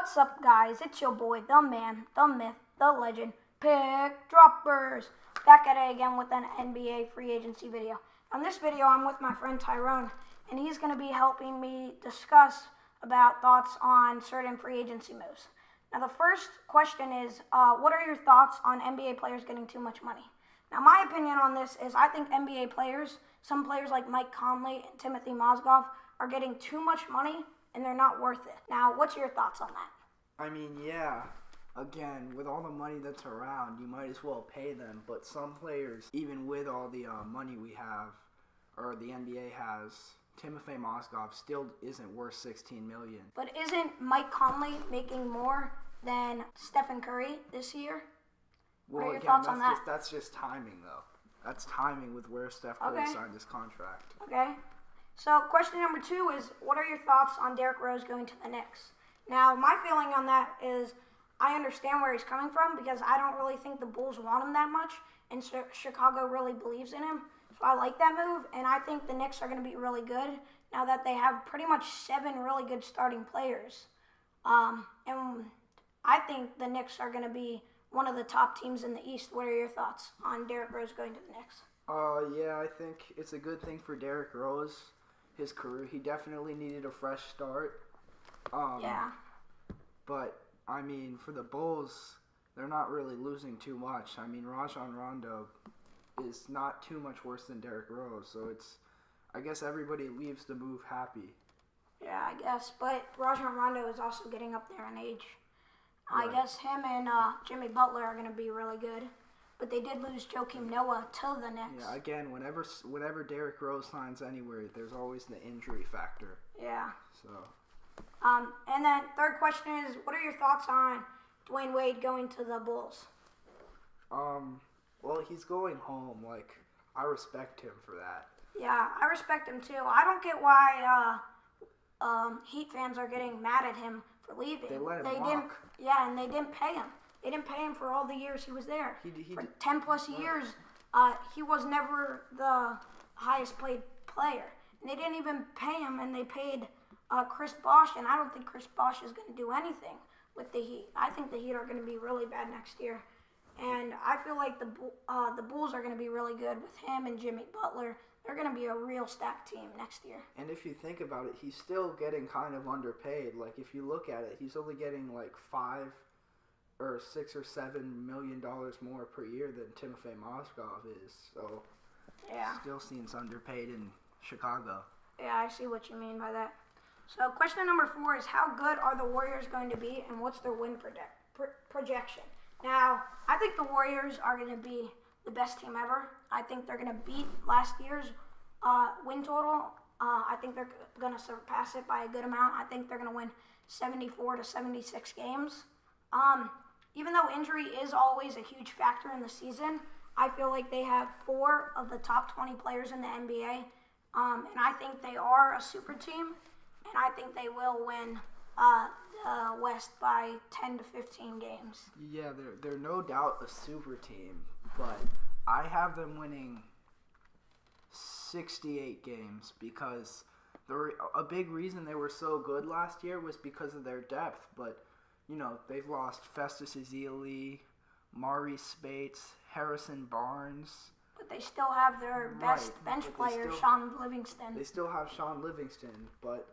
What's up, guys? It's your boy, the man, the myth, the legend, Pick Droppers. Back at it again with an NBA free agency video. On this video, I'm with my friend Tyrone, and he's going to be helping me discuss about thoughts on certain free agency moves. Now, the first question is, what are your thoughts on NBA players getting too much money? Now, my opinion on this is I think NBA players, some players like Mike Conley and Timothy Mozgov, are getting too much money and they're not worth it. Now, what's your thoughts on that? I mean, yeah. Again, with all the money that's around, you might as well pay them. But some players, even with all the money we have, or the NBA has, Timothy Mozgov still isn't worth $16 million. But isn't Mike Conley making more than Stephen Curry this year? Well, what are your again, thoughts on that? That's just timing, though. That's timing with where Steph Curry signed his contract. Okay. So question number 2 is, what are your thoughts on Derrick Rose going to the Knicks? Now, my feeling on that is I understand where he's coming from because I don't really think the Bulls want him that much, and Chicago really believes in him. So I like that move, and I think the Knicks are going to be really good now that they have pretty much 7 really good starting players. And I think the Knicks are going to be one of the top teams in the East. What are your thoughts on Derrick Rose going to the Knicks? Yeah, I think it's a good thing for Derrick Rose. His career, he definitely needed a fresh start. Yeah. But, I mean, for the Bulls, they're not really losing too much. I mean, Rajon Rondo is not too much worse than Derrick Rose, so I guess everybody leaves the move happy. Yeah, I guess. But Rajon Rondo is also getting up there in age. Right. I guess him and Jimmy Butler are going to be really good. But they did lose Joakim Noah to the Knicks. Yeah, again, whenever Derrick Rose signs anywhere, there's always the injury factor. Yeah. So. And then third question is, what are your thoughts on Dwayne Wade going to the Bulls? Well, he's going home. Like, I respect him for that. Yeah, I respect him too. I don't get why Heat fans are getting mad at him for leaving. They let him walk. Yeah, and they didn't pay him. They didn't pay him for all the years he was there. For 10 plus years, he was never the highest paid player. And they didn't even pay him, and they paid Chris Bosh, and I don't think Chris Bosh is going to do anything with the Heat. I think the Heat are going to be really bad next year. And I feel like the Bulls are going to be really good with him and Jimmy Butler. They're going to be a real stacked team next year. And if you think about it, he's still getting kind of underpaid. Like, if you look at it, he's only getting like $6 or $7 million more per year than Timothy Mozgov is. So, yeah, still seems underpaid in Chicago. Yeah, I see what you mean by that. So, question number 4 is, how good are the Warriors going to be, and what's their win projection? Now, I think the Warriors are going to be the best team ever. I think they're going to beat last year's win total. I think they're going to surpass it by a good amount. I think they're going to win 74 to 76 games. Even though injury is always a huge factor in the season, I feel like they have 4 of the top 20 players in the NBA. And I think they are a super team. And I think they will win the West by 10 to 15 games. Yeah, they're no doubt a super team, but I have them winning 68 games because a big reason they were so good last year was because of their depth. But, you know, they've lost Festus Ezeli, Maurice Spates, Harrison Barnes. But they still have their best bench player, Sean Livingston. They still have Sean Livingston, but...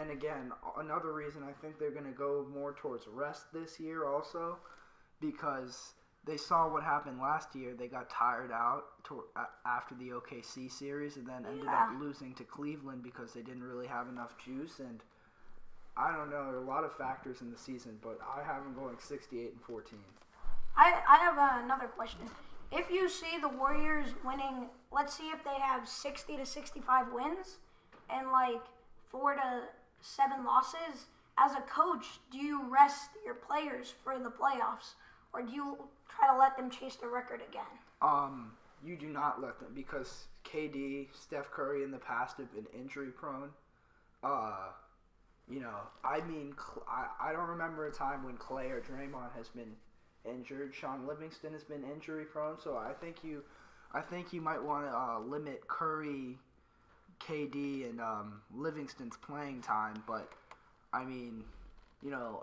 And again, another reason I think they're going to go more towards rest this year also, because they saw what happened last year. They got tired out after the OKC series and then ended up losing to Cleveland because they didn't really have enough juice. And I don't know, there are a lot of factors in the season, but I have them going 68 and 14. I have another question. If you see the Warriors winning, let's see if they have 60 to 65 wins and like 4 to 7 losses, as a coach, do you rest your players for the playoffs, or do you try to let them chase the record again? You do not let them, because KD, Steph Curry in the past have been injury prone. You know, I mean, I don't remember a time when Clay or Draymond has been injured. Sean Livingston has been injury prone, so I think you might want to limit Curry, KD, and Livingston's playing time, but I mean,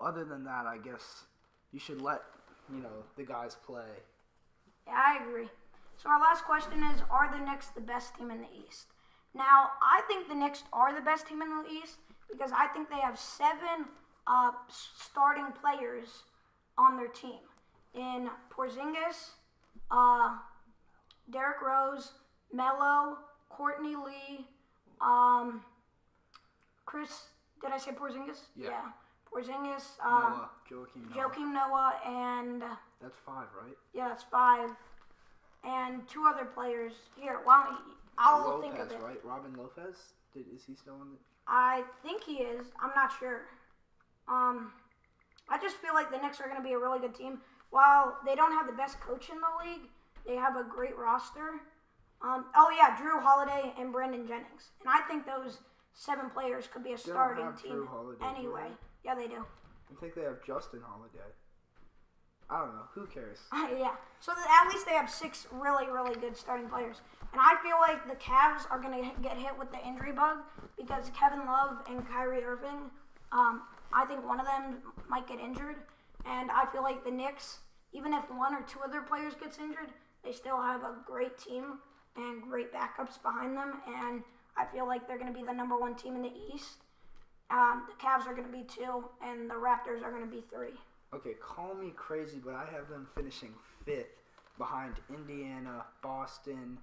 other than that, I guess you should let, the guys play. Yeah, I agree. So our last question is, are the Knicks the best team in the East? Now, I think the Knicks are the best team in the East because I think they have 7 starting players on their team. In Porzingis, Derrick Rose, Melo, Courtney Lee, did I say Porzingis? Yeah. Porzingis, Noah, Joakim Noah, and that's 5, right? yeah, that's 5. And 2 other players. Here, I'll Lopez, think of it. Right? Robin Lopez? Is he still on the... I think he is. I'm not sure. I just feel like the Knicks are going to be a really good team. While they don't have the best coach in the league, they have a great roster. Drew Holiday and Brandon Jennings. And I think those 7 players could be a starting team Drew Holiday, anyway. Yeah, they do. I think they have Justin Holiday. I don't know. Who cares? Yeah. So at least they have 6 really, really good starting players. And I feel like the Cavs are going to get hit with the injury bug because Kevin Love and Kyrie Irving, I think one of them might get injured. And I feel like the Knicks, even if 1 or 2 of their players gets injured, they still have a great team and great backups behind them. And I feel like they're going to be the number 1 team in the East. The Cavs are going to be 2, and the Raptors are going to be 3. Okay, call me crazy, but I have them finishing 5th behind Indiana, Boston,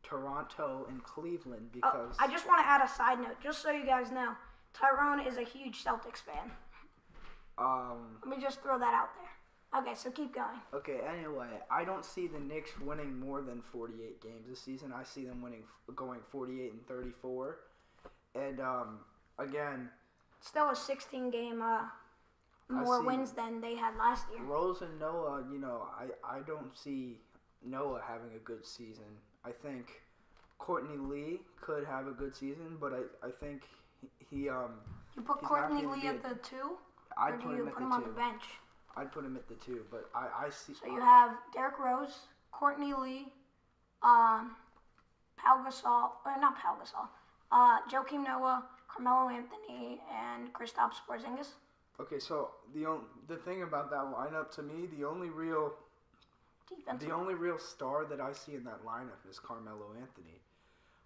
Toronto, and Cleveland because... I just want to add a side note, just so you guys know. Tyrone is a huge Celtics fan. Let me just throw that out there. Okay, so keep going. Okay, anyway, I don't see the Knicks winning more than 48 games this season. I see them going 48 and 34. And, again... Still a 16-game... more wins than they had last year. Rose and Noah, I don't see Noah having a good season. I think Courtney Lee could have a good season, but I think he You put Courtney Lee at the 2? I'd or put do you him at put the him 2. on the bench? I'd put him at the 2, but I see... So you have Derrick Rose, Courtney Lee, Joakim Noah, Carmelo Anthony, and Kristaps Porzingis. Okay, so the thing about that lineup, to me, the only real star that I see in that lineup is Carmelo Anthony.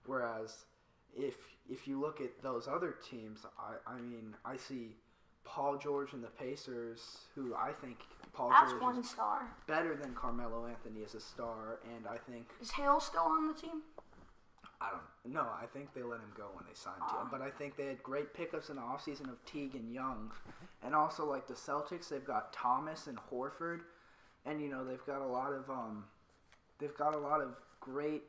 Whereas if you look at those other teams, I see Paul George and the Pacers, who I think That's George one is star. better than Carmelo Anthony as a star, and I think... Is Hale still on the team? I don't know. I think they let him go when they signed him. But I think they had great pickups in the offseason of Teague and Young. And also, like the Celtics, they've got Thomas and Horford. And, they've got a lot of great,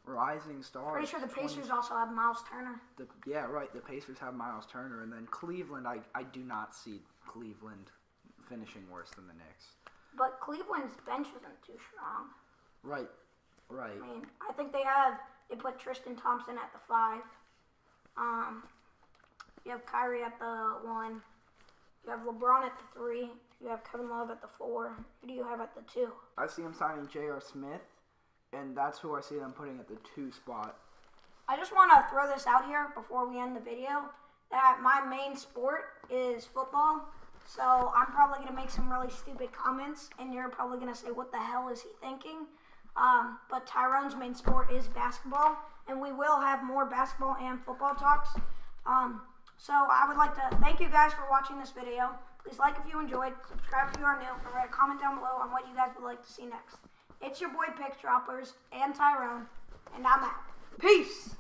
rising stars. Pretty sure the Pacers also have Miles Turner. Yeah, right. The Pacers have Miles Turner. And then Cleveland, I do not see Cleveland finishing worse than the Knicks. But Cleveland's bench isn't too strong. Right. I think they put Tristan Thompson at the 5. You have Kyrie at the 1. You have LeBron at the 3. You have Kevin Love at the 4. Who do you have at the 2? I see him signing J.R. Smith, and that's who I see them putting at the 2 spot. I just want to throw this out here before we end the video that my main sport is football. So I'm probably going to make some really stupid comments, and you're probably going to say, what the hell is he thinking? But Tyrone's main sport is basketball, and we will have more basketball and football talks. So I would like to thank you guys for watching this video. Please like if you enjoyed, subscribe if you are new, and write a comment down below on what you guys would like to see next. It's your boy Pick Droppers and Tyrone, and I'm out. Peace!